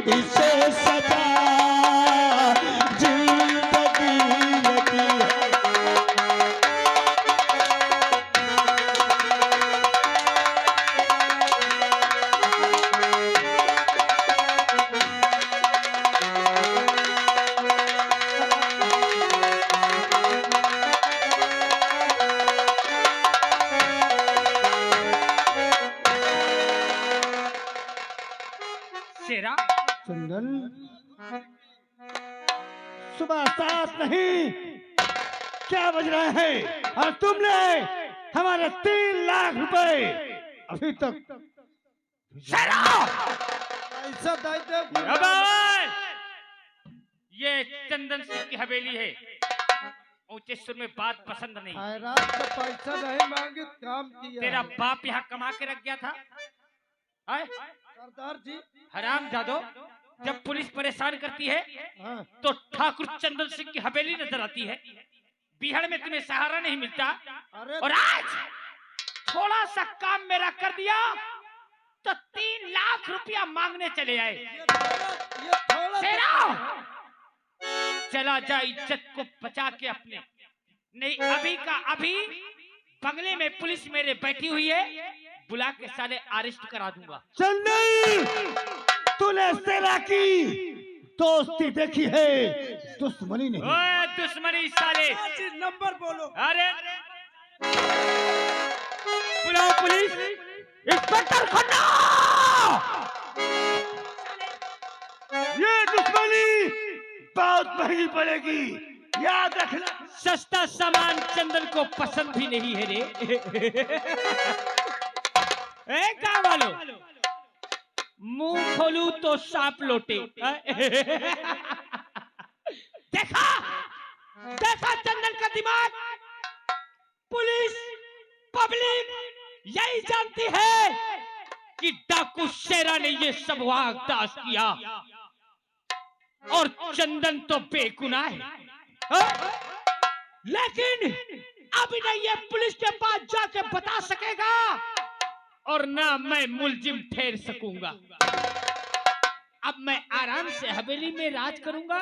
इसे सजा जिंदगी यही है। शेरा चंदन, सुबह 7 नहीं, क्या बज रहे हैं और तुमने हमारे 3 लाख रुपए अभी तक शेरा ऐसा दायित्व अबे! ये चंदन सिंह की हवेली है। ऊंचे सुर में बात पसंद नहीं। खैरात का पैसा नहीं मांगे, काम किया। तेरा बाप यहाँ कमा के रख गया था। आए? सरदार जी, हराम जादो, जब पुलिस परेशान करती है हाँ, तो ठाकुर चंदन सिंह की हवेली नजर आती है। बिहार में तुम्हें सहारा नहीं मिलता अरे और आज थोड़ा सा काम मेरा कर दिया तो 3 लाख रुपया मांगने चले आए। ये थोड़ा शेरा, चला जा, इज्जत को बचा के अपने, नहीं अभी का अभी बंगले में पुलिस मेरे बैठी हुई है, बुला के साले अरेस्ट करा दूंगा। चंदन, तूने सेना की दोस्ती देखी है, दुश्मनी नहीं। ओए दुश्मनी साले, नंबर बोलो। अरे बुलाओ पुलिस। इंस्पेक्टर खन्ना, ये दुश्मनी बहुत महंगी पड़ेगी, याद रखना। सस्ता सामान चंदन को पसंद भी नहीं है रे। ए गाँव वालों, मुंह खोलू तो सांप लोटे। देखा देखा चंदन का दिमाग। पुलिस पब्लिक यही जानती है कि डाकू शेरा ने ये सब वागदास किया और चंदन तो बेगुनाह है। हाँ? लेकिन अभी नहीं ये पुलिस के पास जाके बता सकेगा और ना मैं मुलजिम ठहर सकूंगा। अब मैं आराम से हवेली में राज करूंगा,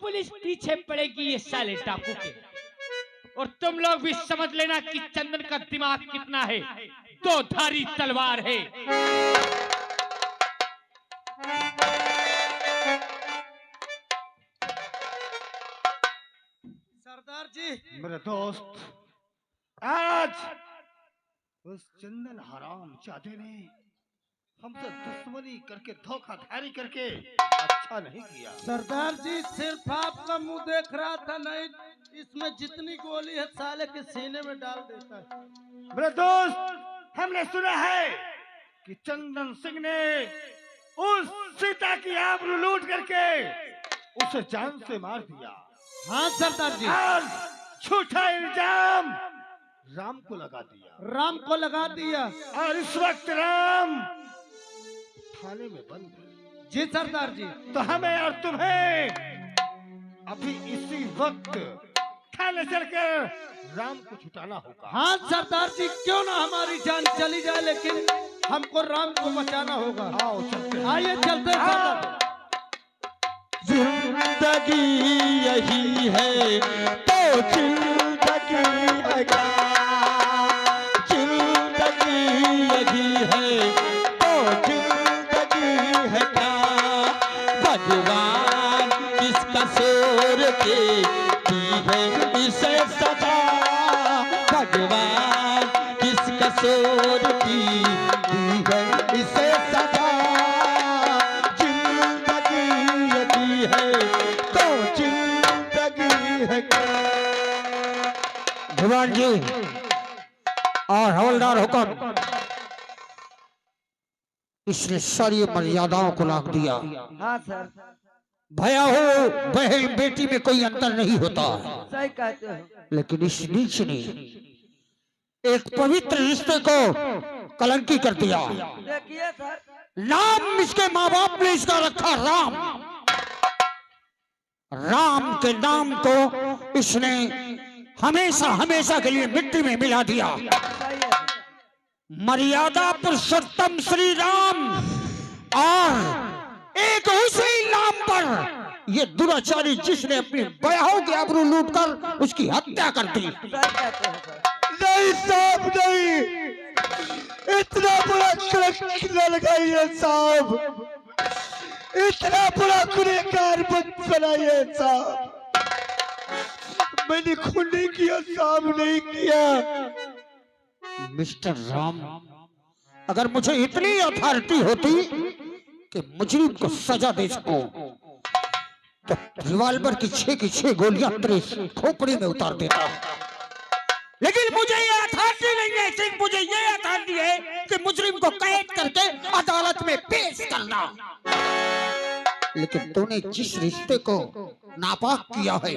पुलिस पीछे पड़ेगी ये साले डाकू के। और तुम लोग भी समझ लेना कि चंदन का दिमाग कितना है, 2 धारी तलवार है। सरदार जी, मेरे दोस्त, आज उस चंदन हराम जादे ने हमसे दुश्मनी करके, धोखाधड़ी करके अच्छा नहीं किया। सरदार जी, सिर्फ आपका मुंह देख रहा था, नहीं इसमें जितनी गोली है साले के सीने में डाल देता है। मेरे दोस्त, हमने सुना है कि चंदन सिंह ने उस सीता की आबरू लूट करके उसे जान से मार दिया। हाँ सरदार जी, आज झूठा इल्जाम राम को लगा दिया, और इस वक्त राम थाने में बंद है। जी सरदार जी, तो हमें और तुम्हें अभी इसी वक्त थाने चलकर राम को छुटाना होगा। हाँ सरदार जी, क्यों ना हमारी जान चली जाए, लेकिन हमको राम को बचाना होगा। आओ चलते, आइए चलते सरदार। जिंदगी यही है तो जिंदगी है क्या, जिंदगी यही है तो जिंदगी है क्या, भगवान किस कसूर की दी है इसे सजा, भगवान किस कसूर की दी है इसे सजा, जिंदगी यही है तो जिंदगी है। भगवान जी और हवलदार हुक्म, इसने सारी मर्यादाओं को लांघ दिया। हाँ सर, भया हो बहन बेटी में कोई अंतर नहीं होता, सही कहते हो। लेकिन इस नीच ने एक पवित्र रिश्ते को कलंकी कर दिया। देखिए सर, नाम इसके माँ बाप ने इसका रखा राम, राम के नाम को इसने हमेशा हमेशा के लिए मिट्टी में मिला दिया। सही है। मर्यादा पुरुषोत्तम श्री राम और ये दुराचारी जिसने अपनी बयाहों की आबरू लूटकर उसकी हत्या कर दी। सही कहते हैं सर। नहीं साहब नहीं, इतना बड़ा कलंक न लगाइए साहब, इतना बड़ा गुनहगार मत बनाइए साहब। मैंने खून नहीं किया साहब, नहीं किया। मिस्टर राम, अगर मुझे इतनी अथॉरिटी होती कि मुजरिम को सजा दे सकूं, तो रिवॉल्वर की 6 की 6 गोलियां तेरे खोपड़ी में उतार देता। लेकिन मुझे ये अथॉरिटी नहीं है, सिर्फ मुझे ये अथॉरिटी है कि मुजरिम को कैद करके अदालत में पेश करना। लेकिन तूने जिस रिश्ते को नापाक किया है,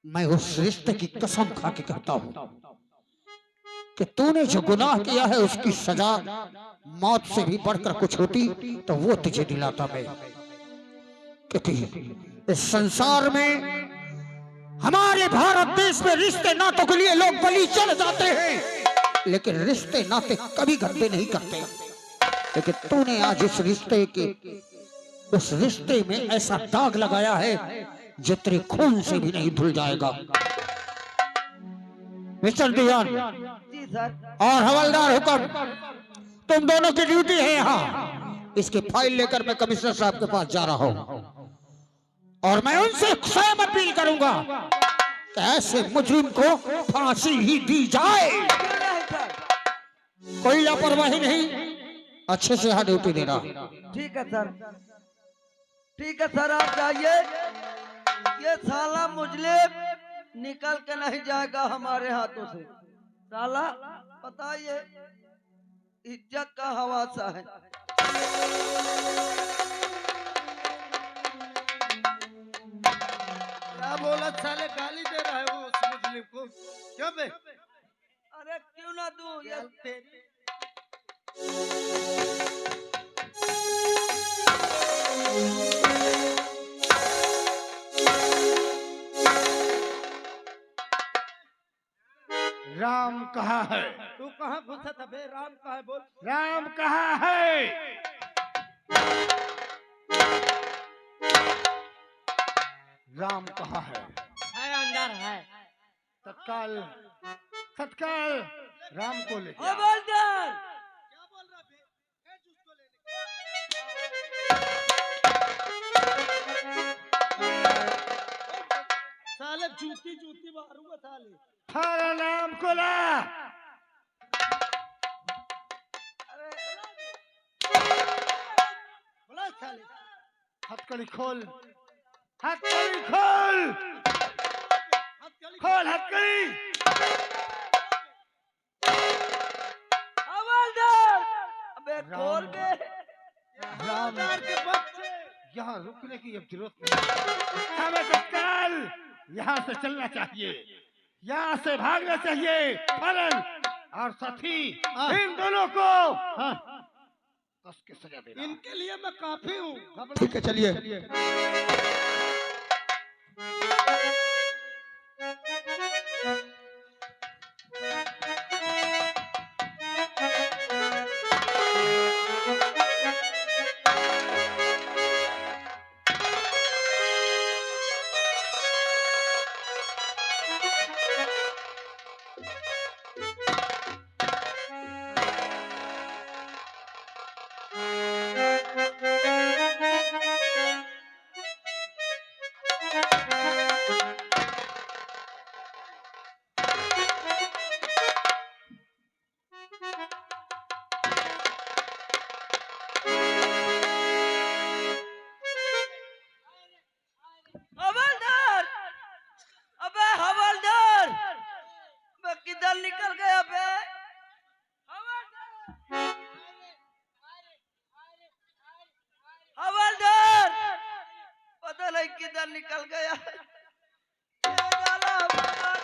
मैं उस रिश्ते की कसम खा के कहता हूं कि तूने जो गुनाह किया है उसकी सजा मौत से भी बढ़कर कुछ होती तो वो तुझे दिलाता मैं। क्योंकि इस संसार में, हमारे भारत देश में रिश्ते नातों के लिए लोग बलि चढ़ जाते हैं, लेकिन रिश्ते नाते कभी गंदे नहीं करते। लेकिन तूने आज उस रिश्ते में ऐसा दाग लगाया है जो तेरे खून से भी नहीं धुल जाएगा। मिस्टर दियान जी सर। और हवलदार हुक्म, तुम दोनों की ड्यूटी है यहाँ। इसकी फाइल लेकर मैं कमिश्नर साहब के पास जा रहा हूँ और मैं उनसे स्वयं अपील करूंगा कि ऐसे मुजरिम को फांसी ही दी जाए। क्यों नहीं सर? कोई लापरवाही नहीं, अच्छे से यहाँ ड्यूटी देना। ठीक है सर, ठीक है सर, आप जाइए। ये साला मुजरिम निकल के नहीं जाएगा हमारे हाथों से। साला पता ये इज्जत का हवासा है। क्या बोला साले, गाली दे रहा है वो उस मुस्लिम को। क्या बे? अरे क्यों ना दूं ये। राम कहाँ है? तू कहाँ घुसा था बे? राम कहाँ है? बोल। राम कहाँ है? राम कहाँ है? अंदर है। तत्काल तत्काल राम को ले जा। हवलदार, साले जूती जूती मारूंगा साले। थारा नाम को ला। बोला साले। हथकड़ी खोल, हथकड़ी खोल, खोल हथकड़ी। हवलदार, अबे राम। खोल बे। राम के बच्चे, यहाँ रुकने की अब जरूरत नहीं। हमें तत्काल यहाँ से चलना चाहिए, यहाँ से भागना चाहिए। फरन और साथी इन दोनों को कस के सजा देना। इनके लिए मैं काफी हूँ। ठीक है, चलिए। हवलदार, अबे हवलदार, मैं किधर निकल गया बे? हवलदार, पता नहीं किधर निकल गया। ये साला हवलदार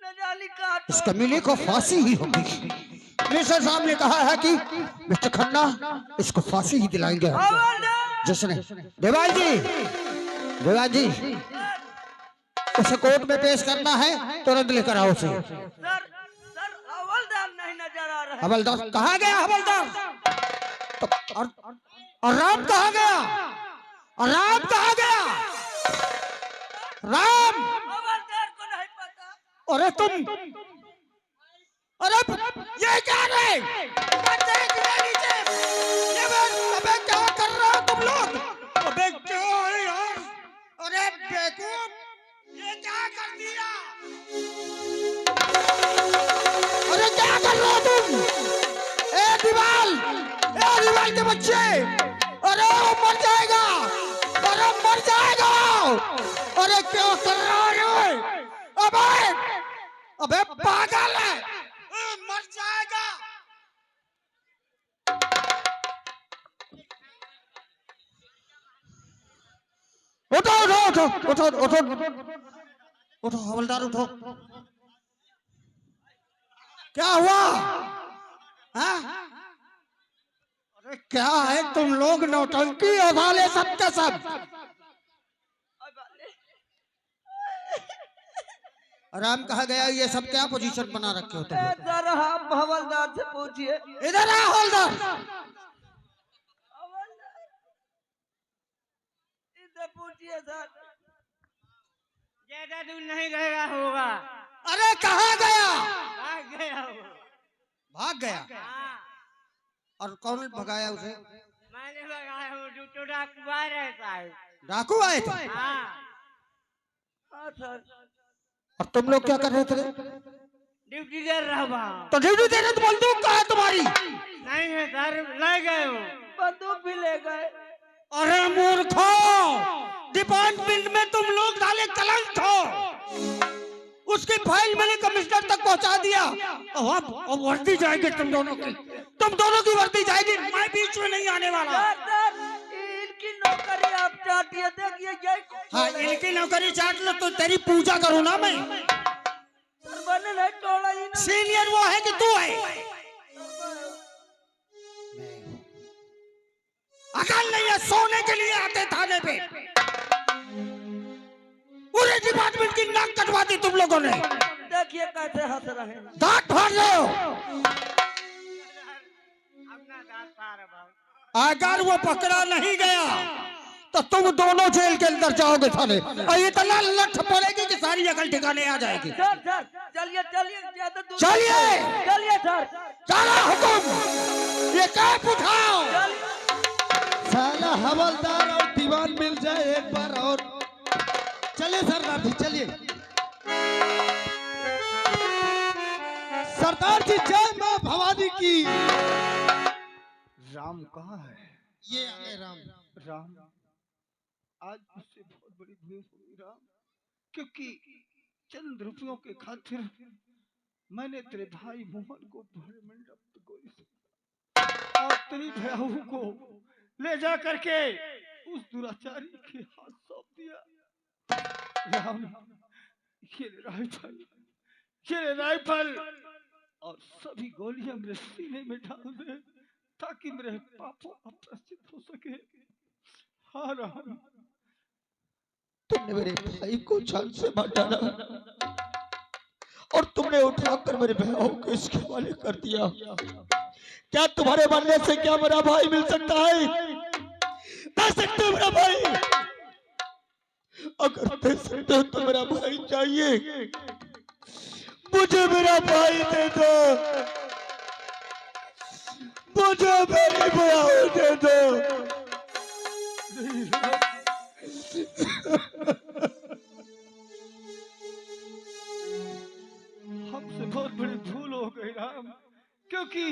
न जाने कहाँ इस कमीने को फांसी ही होगी। मिनिस्टर साहब ने कहा है कि मिस्टर खन्ना इसको फांसी ही दिलाएंगे हम। हवलदार, जिसने देवाल जी उसे कोर्ट में पेश करना है, तुरंत लेकर आओ उसे। सर हवलदार नहीं नजर आ रहा है। हवलदार कहाँ गया? हवलदार तो और राम कहाँ गया? और राम कहाँ गया? राम, हवलदार को नहीं पता। अरे तुम, अरे ये क्या रे? नीचे अबे क्या कर रहे हो तुम लोग? अबे क्या है यार? अरे बेवकूफ, ये क्या कर दिया? अरे क्या कर रहे हो तुम? ए दीवाल के बच्चे, अरे वो मर जाएगा, अरे मर जाएगा। अरे क्या कर रहा है? अबे अबे पागल है, मर जाएगा। उठो उठो उठो उठो उठो उठो हवलदार उठो। क्या हुआ? हाँ? अरे क्या है तुम लोग, नौटंकी वाले सब के सब? राम कहाँ गया? ये सब क्या पोजीशन बना रखे हो तुम लोग? सर आप हवलदार से पूछिए। इधर आ हवलदार। इधर पूछिए सर। ज्यादा दूर नहीं गया होगा, अरे कहाँ गया? भाग गया वो। भाग गया? हाँ, और कौन भगाया उसे? मैंने लगाया हूँ, जो डाकुआ रहता है। डाकू आए थे? हाँ, हाँ सर। और तुम लोग क्या कर रहे थे? ड्यूटी कर रहा हूँ। तो ड्यूटी दे रहे तो बंदूक कहाँ है तुम्हारी? नहीं है सर, ले गए हो। बंदूक भी ले गए। अरे मूर्खो, डिपार्टमेंट में तुम लोग डाले कलंक हो। उसकी फाइल मैंने कमिश्नर तक पहुंचा दिया। अब वर्दी जाएगी तुम दोनों की, वर्दी जाएगी। मैं बीच में नहीं आने वाला। सर इनकी नौकरी आप चाटिए, देखिए यही। हाँ, इनकी नौकरी चाट लो तो तेरी पूजा करूँ ना मैं। सर मैंने नहीं तोड़ा ही ना। सीनियर वो है कि तू है? अकल नहीं है, सोने के लिए आते थाने पे। पूरे डिपार्टमेंट की नाक कटवा दी तुम लोगों ने। देखिए कैसे हंस रहे हैं। दांत फाड़ रहे हो। अपना दांत फाड़ रहा हूँ। अगर वो पकड़ा नहीं गया तो तुम दोनों जेल के अंदर जाओगे थाने, और इतना लठ पड़ेगी कि सारी अकल ठिकाने आ जाएगी। सर चलिए चलिए, ज्यादा दूर चलिए। चलिए सर। चलो हुकुम, ये कैप उठाओ। साला हवलदार और दीवान मिल जाए एक बार और। चलिए सरदार जी चलिए। सरदार जी जय मां भवानी की। राम कहाँ है? ये आ गए राम। राम, आज मुझसे बहुत बड़ी भूल हो गई राम, क्योंकि चंद रुपयों के खातिर मैंने तेरे भाई मोहन को भरे मंडप पे गोली से और तेरी बहू को ले जा करके उस दुराचारी के हाथ सौंप दिया। राम, ये ले राइफल और सभी गोलियां मेरे सीने में डाल दे, ताकि मेरे पापों का प्रायश्चित हो सके। हाँ राम, तुमने मेरे भाई को जान से मार डाला और तुमने उठाकर मेरे बहू को इसके हवाले कर दिया। क्या तुम्हारे मरने से क्या मेरा भाई मिल सकता है? दे सकते हो मेरा भाई? अगर दे सकते हो तो मेरा भाई चाहिए, मुझे मेरा भाई दे दो, मुझे मेरी बहू दे दो। हमसे बहुत बड़ी भूल हो गई राम, क्योंकि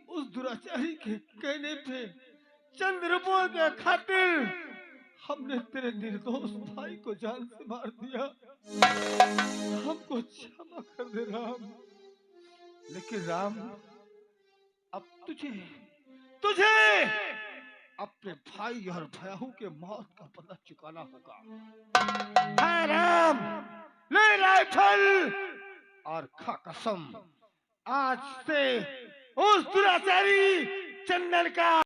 उस दुराचारी के कहने पे चंद रुपयों के खातिर हमने तेरे निर्दोष भाई को जान से मार दिया। हमको क्षमा कर दे राम। लेकिन राम, अब तुझे अपने भाई और बहू के मौत का पता चुकाना होगा। हाँ राम, ले राइफल और खा कसम, आज से उस दुराचारी चंदन का